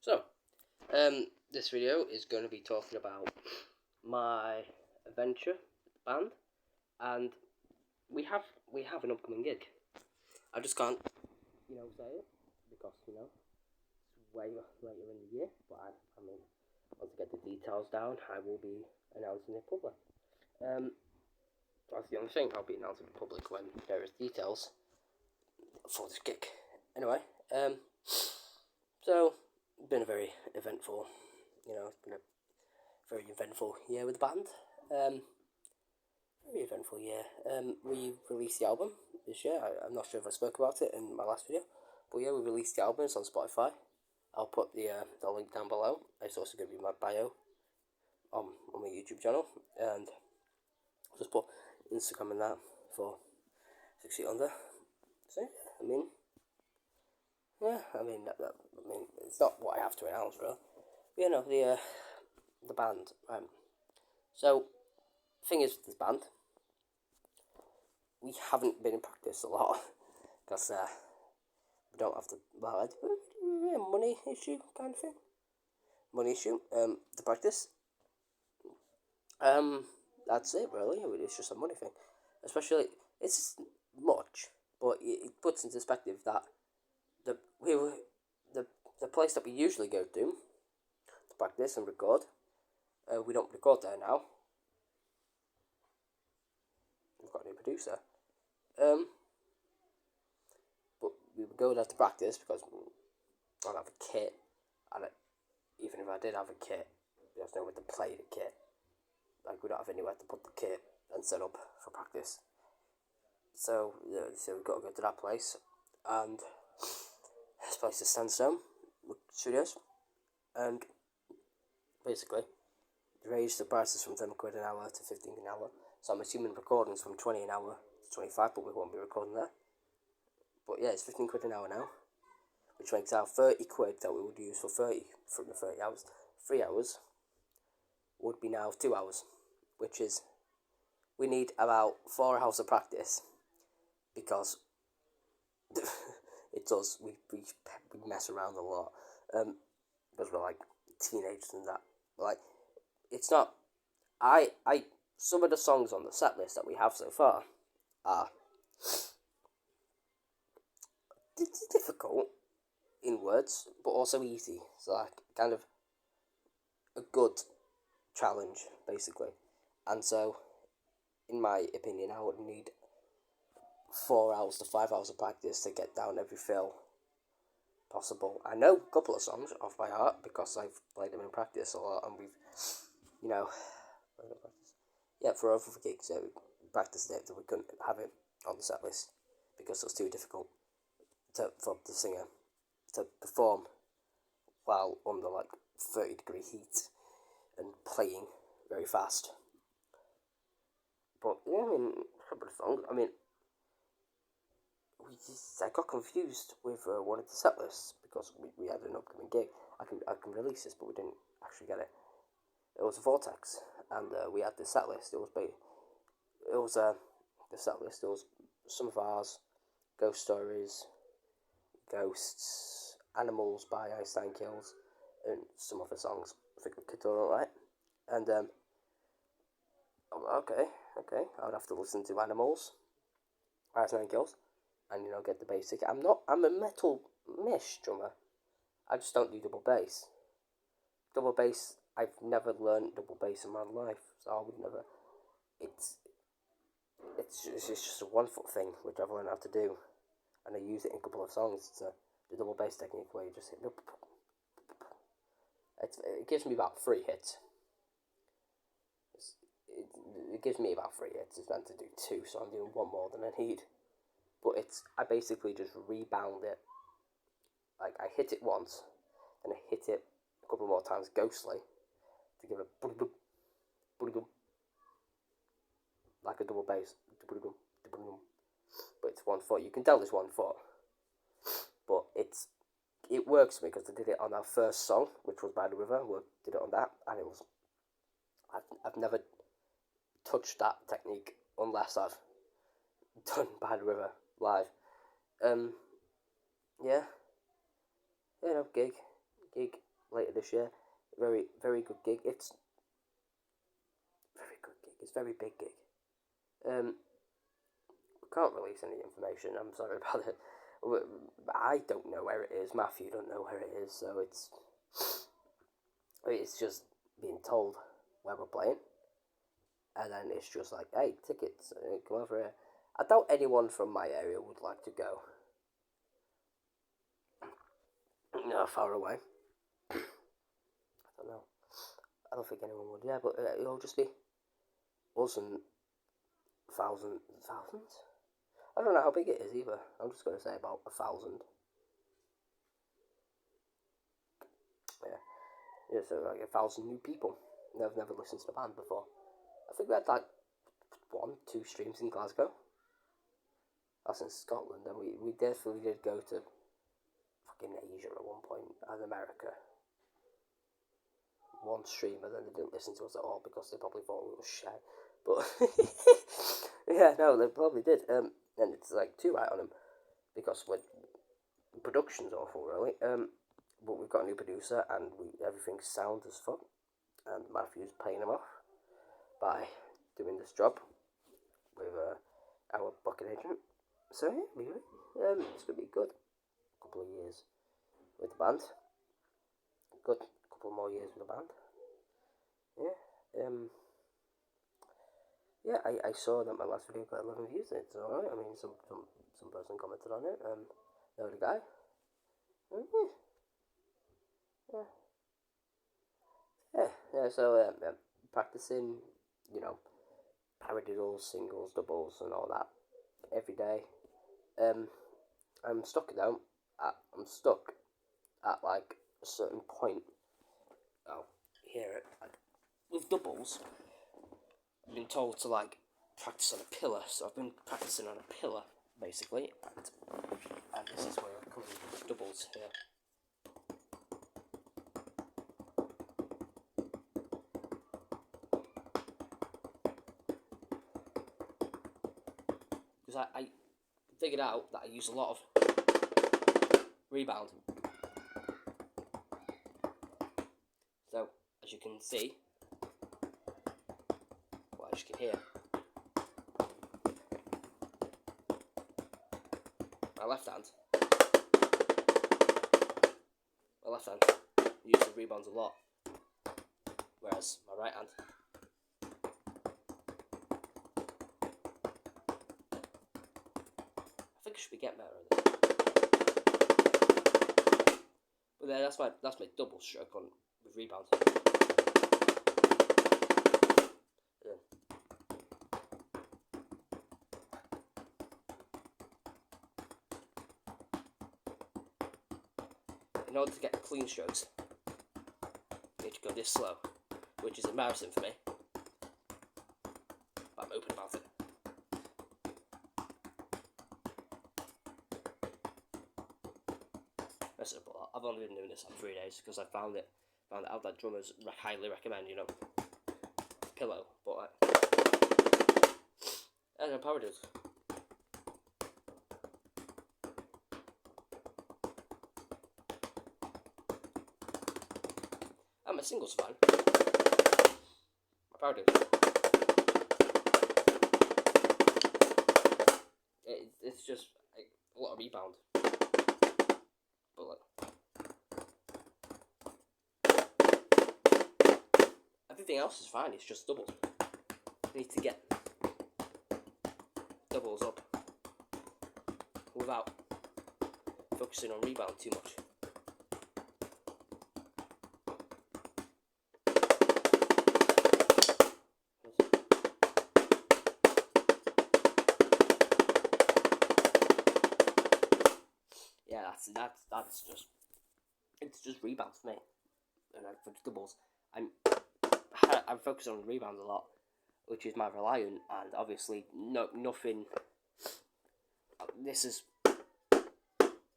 So, this video is going to be talking about my adventure band, and we have an upcoming gig. I just can't, say it because it's way later in the year. But I mean, once I get the details down, I will be announcing it public. That's the only thing. I'll be announcing it public when there is details for this gig. Anyway, so it's been a very eventful. It's been a very eventful year with the band. Very eventful year. We released the album this year. I'm not sure if I spoke about it in my last video, but yeah, we released the album. It's on Spotify. I'll put the link down below. It's also going to be my bio on my YouTube channel, and I'll just put Instagram and that for 6 feet under. So I mean, it's not what I have to announce, really. But, the band. So, thing is, this band, we haven't been in practice a lot because we don't have the money issue kind of thing. Money issue. To practice. That's it really. It's just a money thing. Especially, it's much, but it puts into perspective that the place that we usually go to practice and record, we don't record there now. We've got a new producer. But we would go there to practice because I don't have a kit, and even if I did have a kit, there's nowhere to play the kit. Like, we don't have anywhere to put the kit and set up for practice. So we've got to go to that place, and this place is Sandstone Studios, and basically they raised the prices from £10 an hour to £15 an hour. So I'm assuming recordings from 20 an hour to 25, but we won't be recording there. But yeah, it's £15 an hour now, which makes out £30 that we would use for the 30 hours. 3 hours would be now 2 hours, which is, we need about 4 hours of practice because it's us. We mess around a lot because we're like teenagers and that. Like, it's not. Some of the songs on the set list that we have so far are difficult in words, but also easy. So like kind of a good challenge, basically. And so, in my opinion, I would need 4 hours to 5 hours of practice to get down every fill possible. I know a couple of songs off by heart because I've played them in practice a lot, and we've, for other gigs, we practiced it, that we couldn't have it on the set list because it was too difficult for the singer to perform while under like 30-degree heat and playing very fast. But yeah, a couple of songs. I got confused with one of the set lists because we had an upcoming gig. I can release this, but we didn't actually get it. It was a Vortex, and we had the set list. The set list. It was some of ours, Ghost Stories, Ghosts, Animals by Einstein Kills, and some other songs. I think of Couture, right? And okay, I would have to listen to Animals, Einstein Kills, and get the basic. I'm a metal mish drummer. I just don't do double bass. Double bass, I've never learned double bass in my life, so I would never. It's just a 1 foot thing which I've learned how to do, and I use it in a couple of songs. It's the double bass technique where you just hit. It gives me about 3 hits. It gives me about 3 hits. It's meant to do 2, so I'm doing 1 more than I need. But I basically just rebound it. Like, I hit it once, and I hit it a couple more times ghostly to give a like a double bass. But it's 1 foot. You can tell it's 1 foot. But it works for me because I did it on our first song, which was By the River. We did it on that, and it was. I've never touched that technique unless I've done By the River live. Gig. later this year. Very, very good gig. It's very good gig. It's very big gig. We can't release any information. I'm sorry about it. I don't know where it is. Matthew don't know where it is. So it's just being told where we're playing, and then it's just like, hey, tickets, come over here. I doubt anyone from my area would like to go. No, far away. I don't know. I don't think anyone would. Yeah, but it'll just be us and thousands. I don't know how big it is either. I'm just going to say about 1,000. Yeah, yeah. So like 1,000 new people. They've never listened to the band before. I think we had like 1, 2 streams in Glasgow. That's in Scotland, and we definitely did go to fucking Asia at one point, and America. One stream, and then they didn't listen to us at all because they probably thought we were shy. But yeah, no, they probably did. And it's like too right on them because the production's awful, really. But we've got a new producer, and everything's sound as fuck. And Matthew's paying him off by doing this job with our booking agent. So yeah, really, it's gonna be good. A couple of years with the band. Good. A couple more years with the band. Yeah. Yeah, I saw that my last video got 11 views. It's alright. I mean, some person commented on it. Know the guy. Yeah. Yeah. So practicing, paradiddles, singles, doubles, and all that every day. I'm stuck now. I'm stuck at like a certain point. Oh, hear it. With doubles, I've been told to like practice on a pillar, so I've been practicing on a pillar basically, and this is where I'm coming with doubles here. Because I figured out that I use a lot of rebound. So as you can see, well, as you can hear, my left hand uses rebounds a lot, whereas my right hand I think I should be getting better at this. But then that's my double stroke on with rebounds. In order to get clean strokes, you need to go this slow, which is embarrassing for me, but I'm open about it. I've only been doing this for 3 days because I found out that drummers highly recommend, pillow, but I don't know, power does. And my singles fine. My power does. It's just a lot of rebound. Everything else is fine, it's just doubles. I need to get doubles up without focusing on rebound too much. Yeah, that's just rebounds for me. And for doubles, I'm focusing on rebounds a lot, which is my reliant, and obviously nothing. This is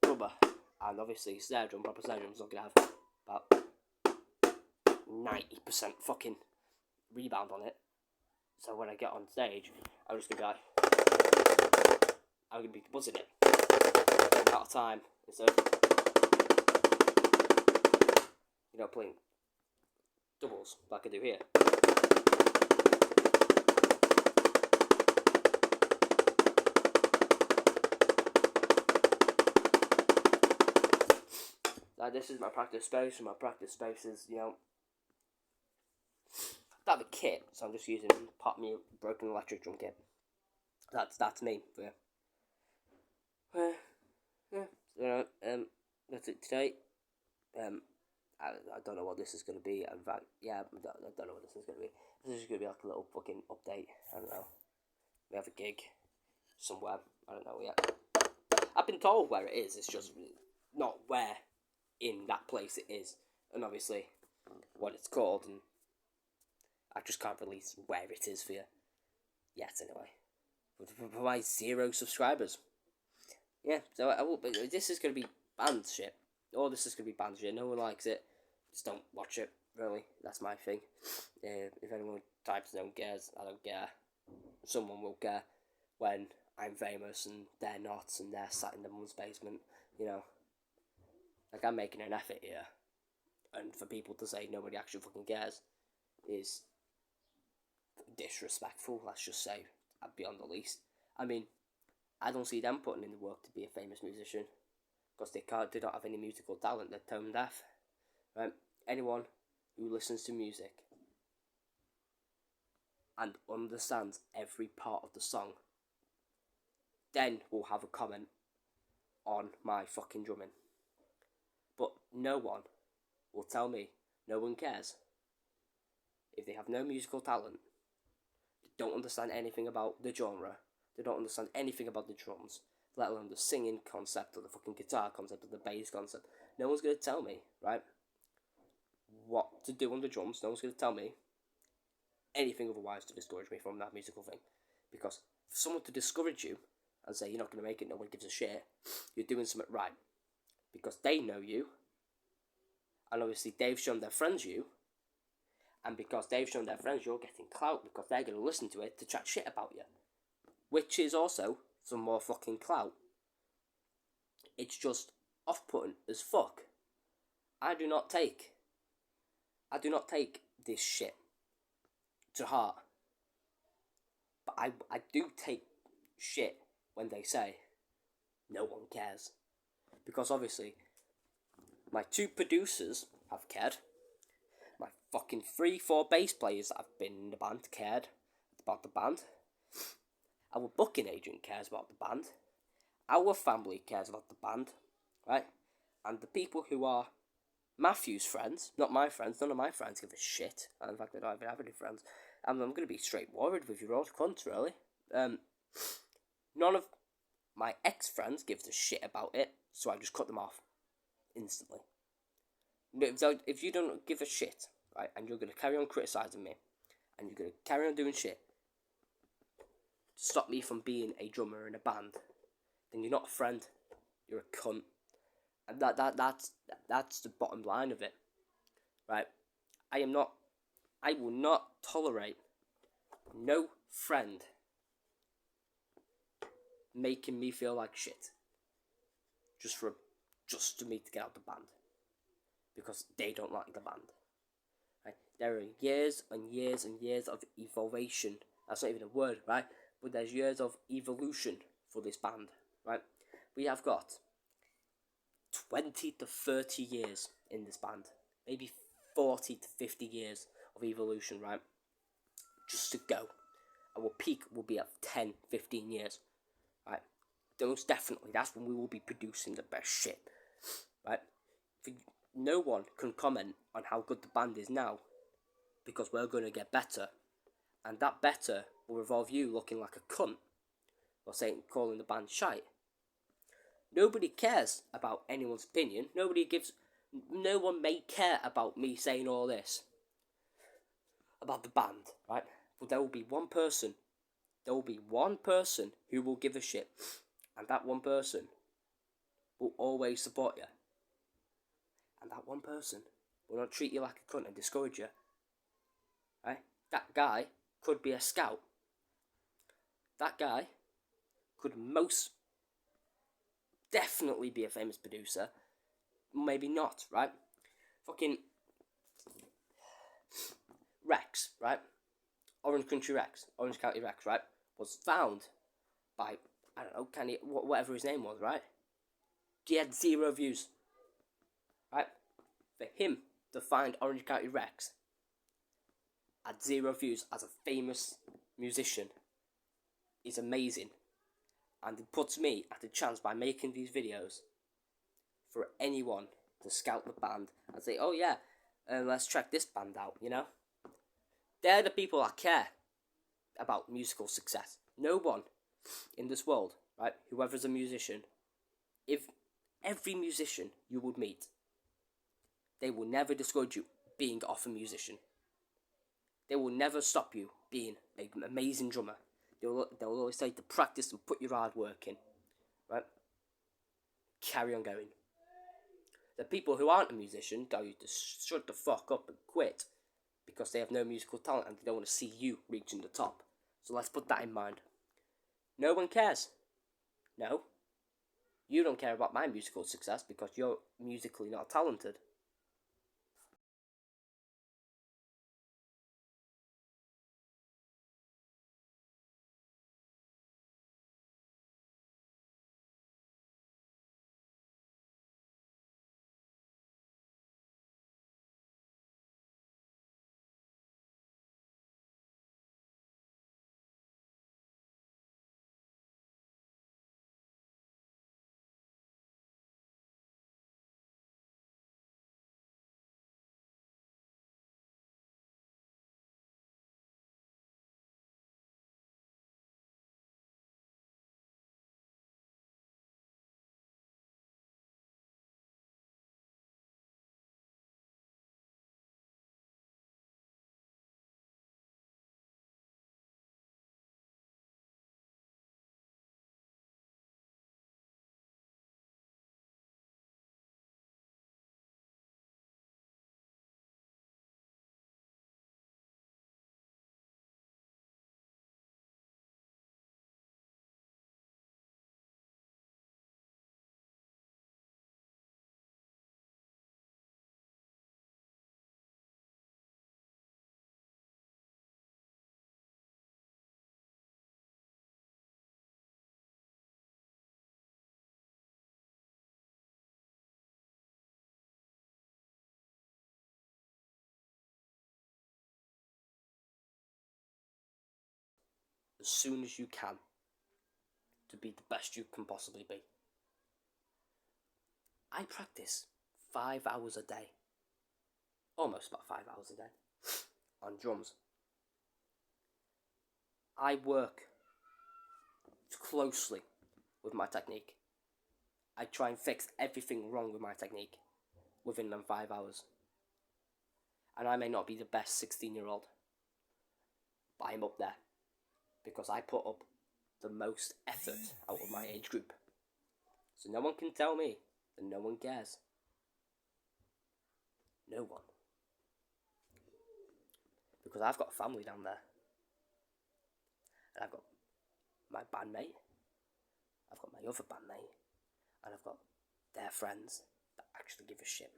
rubber, and obviously snare drum, proper snare drum's not gonna have about 90% fucking rebound on it. So when I get on stage, I'm just gonna be buzzing it out of time instead of playing doubles like I do here. Like, this is my practice space, and my practice space is, you know, I have a kit, so I'm just using Pop Mute Broken Electric Drum Kit. That's me. Yeah. So, that's it today. I don't know what this is going to be. In fact, yeah, I don't know what this is going to be. This is going to be like a little fucking update. I don't know. We have a gig somewhere. I don't know yet. I've been told where it is. It's just not where in that place it is. And obviously, what it's called. And I just can't release where it is for you yet, anyway. For my 0 subscribers. Yeah, so I will. But this is going to be banned shit. All this is going to be banned shit. No one likes it. Just don't watch it, really. That's my thing. If anyone types no one cares, I don't care. Someone will care when I'm famous and they're not, and they're sat in their mum's basement, you know. Like, I'm making an effort here. And for people to say nobody actually fucking cares is disrespectful, let's just say, beyond the least. I mean, I don't see them putting in the work to be a famous musician, because they don't have any musical talent. They're tone deaf. Right? Anyone who listens to music and understands every part of the song then will have a comment on my fucking drumming. But no one will tell me, no one cares. If they have no musical talent, they don't understand anything about the genre, they don't understand anything about the drums, let alone the singing concept or the fucking guitar concept or the bass concept. No one's going to tell me, right, what to do on the drums. No one's going to tell me anything otherwise to discourage me from that musical thing. Because for someone to discourage you and say you're not going to make it, no one gives a shit, you're doing something right. Because they know you, and obviously they've shown their friends you, and because they've shown their friends you're getting clout, because they're going to listen to it to chat shit about you. Which is also some more fucking clout. It's just off-putting as fuck. I do not take this shit to heart. But I do take shit when they say no one cares. Because obviously, my 2 producers have cared. My fucking 3-4 bass players that have been in the band cared about the band. Our booking agent cares about the band. Our family cares about the band, right? And the people who are Matthew's friends, not my friends, none of my friends give a shit. In fact, I don't even have any friends. I'm going to be straightforward with you all, cunt, really. None of my ex-friends gives a shit about it, so I just cut them off instantly. If you don't give a shit, right, and you're going to carry on criticising me, and you're going to carry on doing shit to stop me from being a drummer in a band, then you're not a friend, you're a cunt. And that's the bottom line of it, right? I will not tolerate no friend making me feel like shit just for me to get out the band, because they don't like the band. Right? There are years and years and years of evolution. That's not even a word, right? But there's years of evolution for this band, right? We have got 20 to 30 years in this band, maybe 40 to 50 years of evolution, right? Just to go. Our peak will be at 10, 15 years, right? Most definitely, that's when we will be producing the best shit, right? No one can comment on how good the band is now, because we're going to get better, and that better will involve you looking like a cunt, or calling the band shite. Nobody cares about anyone's opinion. No one may care about me saying all this about the band, right? But there will be one person who will give a shit, and that one person will always support you. And that one person will not treat you like a cunt and discourage you, right? That guy could be a scout. That guy could most definitely be a famous producer. Maybe not, right? Fucking Rex, right? Orange Country Rex, Orange County Rex, right? Was found by, I don't know, whatever his name was, right? He had 0 views, right? For him to find Orange County Rex at 0 views as a famous musician is amazing. And it puts me at a chance by making these videos for anyone to scout the band and say, oh yeah, let's check this band out, you know? They're the people that care about musical success. No one in this world, right, whoever's a musician, if every musician you would meet, they will never discourage you being off a musician. They will never stop you being an amazing drummer. They'll always say to practice and put your hard work in, right? Carry on going. The people who aren't a musician tell you to shut the fuck up and quit because they have no musical talent and they don't want to see you reaching the top. So let's put that in mind. No one cares. No. You don't care about my musical success because you're musically not talented. As soon as you can to be the best you can possibly be. I practice 5 hours a day. Almost about 5 hours a day. On drums. I work closely with my technique. I try and fix everything wrong with my technique within them 5 hours. And I may not be the best 16-year-old, but I'm up there because I put up the most effort out of my age group. So no one can tell me that no one cares. No one. Because I've got a family down there. And I've got my bandmate. I've got my other bandmate. And I've got their friends that actually give a shit.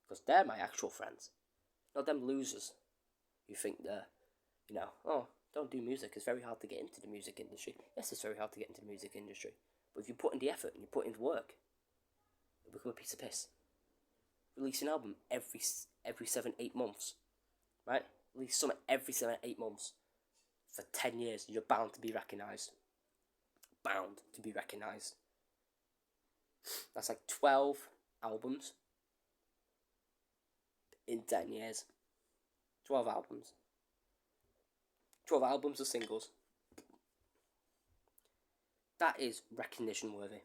Because they're my actual friends. Not them losers who think they're, oh, don't do music. It's very hard to get into the music industry. Yes, it's very hard to get into the music industry. But if you put in the effort and you put in the work, you'll become a piece of piss. Release an album every 7-8 months. Right? Release something every 7-8 months. For 10 years, you're bound to be recognised. Bound to be recognised. That's like 12 albums in 10 years. 12 albums. 12 albums of singles. That is recognition worthy.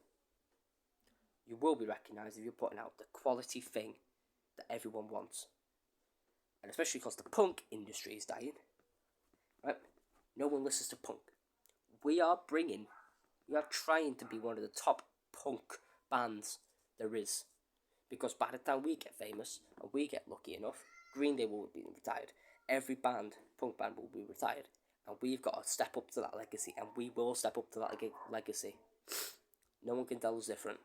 You will be recognised if you're putting out the quality thing that everyone wants. And especially because the punk industry is dying. Right? No one listens to punk. We are trying to be one of the top punk bands there is. Because by the time we get famous, and we get lucky enough, Green Day will be retired. Every punk band will be retired. And we've got to step up to that legacy. And we will step up to that legacy. No one can tell us different.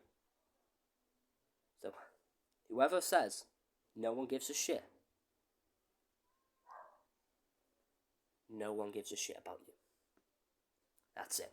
So, whoever says no one gives a shit, no one gives a shit about you. That's it.